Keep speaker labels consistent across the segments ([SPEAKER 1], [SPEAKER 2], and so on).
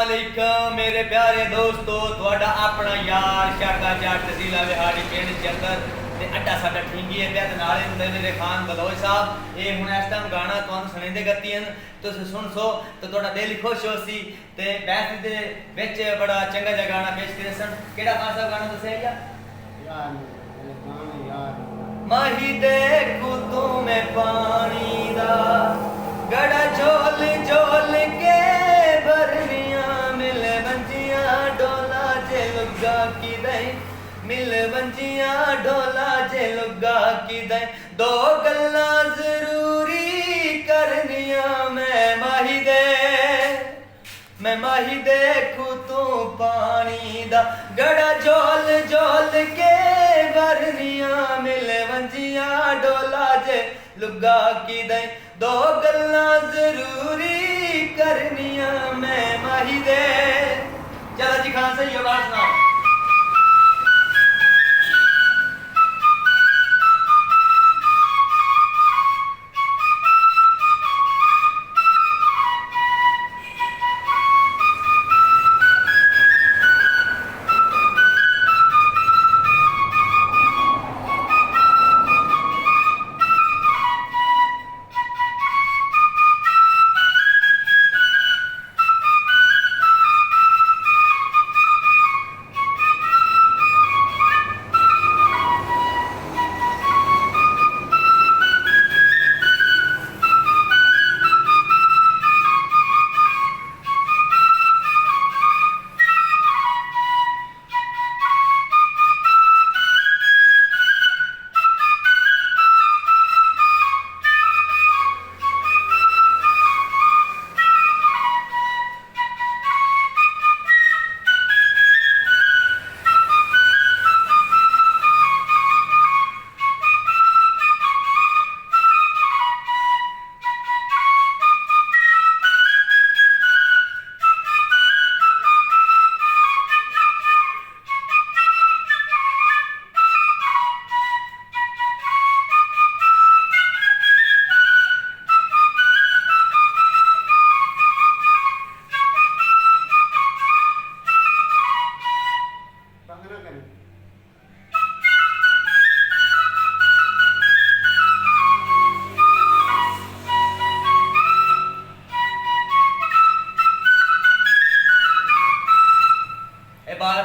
[SPEAKER 1] वालेकुम मेरे प्यारे दोस्तों, ਤੁਹਾਡਾ ਆਪਣਾ ਯਾਰ ਸ਼ਾਕਾ ਜੱਟ ਜ਼ਿਲ੍ਹਾ ਵਿਹਾੜੀ ਪਿੰਡ ਜੰਦਰ ਤੇ ਅੱਡਾ ਸਾਡਾ ਠਿੰਗੀ ਹੈ ਤੇ ਨਾਲੇ ਹੁੰਦੇ ਮੇਰੇ ਖਾਨ ਬਲੋਚ ਸਾਹਿਬ। ਇਹ ਹੁਣ ਇਸ ਟਾਈਮ ਗਾਣਾ ਤੁਹਾਨੂੰ ਸੁਣਾਉਂਦੇ ਗੱਤੀਆਂ ਤੁਸੀਂ ਸੁਣ ਸੋ ਤਾਂ ਤੁਹਾਡਾ ਦਿਲ ਖੁਸ਼ ਹੋ ਸੀ ਤੇ ਬੈਠ ਦੇ ਵਿੱਚ ਬੜਾ ਚੰਗਾ ਜਿਹਾ ਗਾਣਾ ਪੇਸ਼ ਕਰੇ ਸਨ। ਕਿਹੜਾ ਖਾਸਾ ਗਾਣਾ ਦੱਸਿਆ ਯਾਰ ਮਾਹੀ ਦੇਖੂ ਤੂੰ ਮੈਂ ਪਾਣੀ ਦਾ ਗੜਾ ਝੋਲ ਝੋਲ ਕੇ भरनियां मिल बंजियां डोला जे लुगा की दई मिल बंजियां डोला जे लुगा की दई दो गल्ला जरूरी करनियां मैं माही देखू तू पानी दा गड़ा झोल झोल के भरनियां मिल बंजियां डोला जे लुगा की दई दो गल्ला जरूरी करनिया मैं माही दे। चलो जी खान सही आवाज सुनाओ।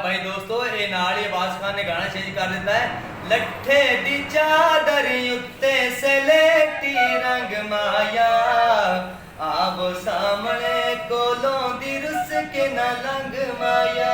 [SPEAKER 1] भाई दोस्तों ये नाल ही आवाज खान ने गाना चेंज कर देता है। लट्ठे दी चादर उत्ते सलेटी रंग माया आव सामने कोलों दी रुस के ना लंग माया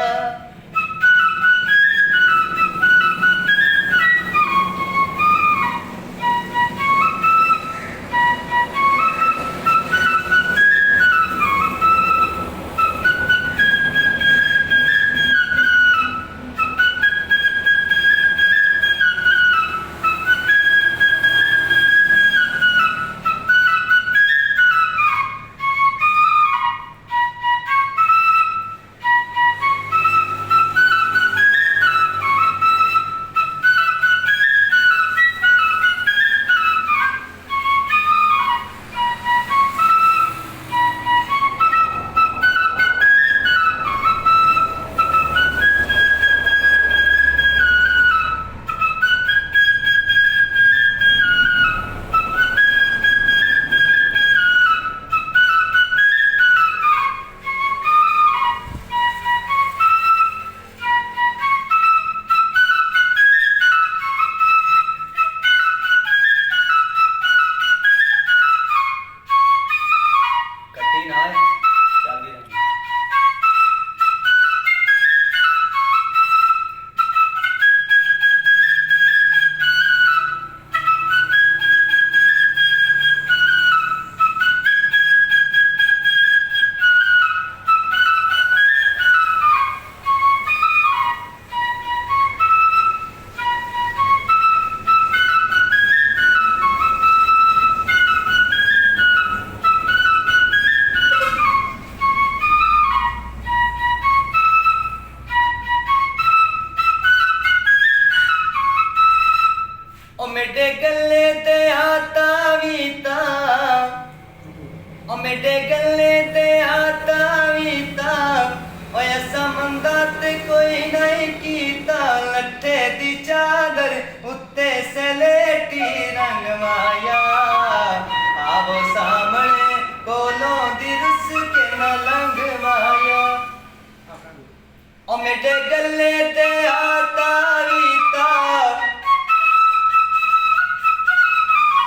[SPEAKER 1] ओ मेरे गले ते आता वीता,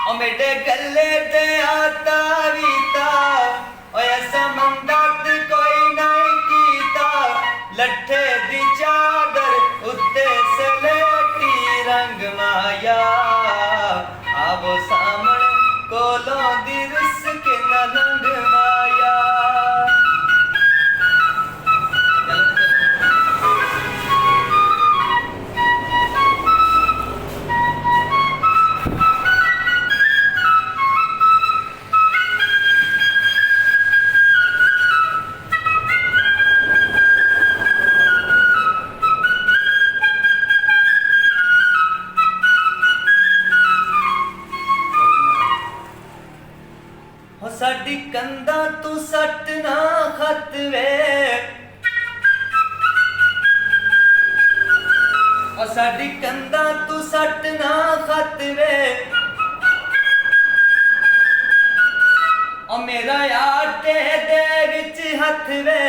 [SPEAKER 1] ओ मेरे गले ते आता वीता, ओ ऐसा मंदात कोई नहीं कीता, लट्ठे दी चादर उत्ते सलेटी रंग माया, आवो सामने कोलों दी रुस के न रंग माया। हो साडी कंधा तू सट ना खत वे, ओ साडी कंधा तू सट ना खत वे, ओ मेरा आटे दे विच हथ वे,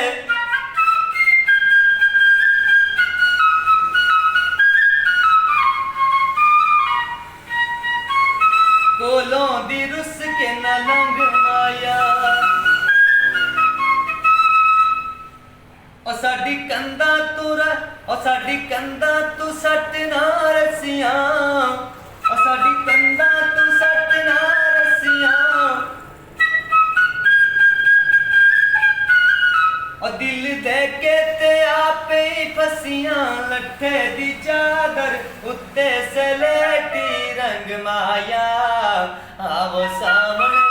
[SPEAKER 1] कोलों दी रुस के न लंग माया, ओ साडी कंधा ओ साडी कंधा तू सट ना रसियां, ओ साडी कंधा तू सट ना रसियां, ओ दिल दे के ते आपे ही फसियां, लट्ठे दी चादर उत्ते सलेटी रंग माया, आवो सामने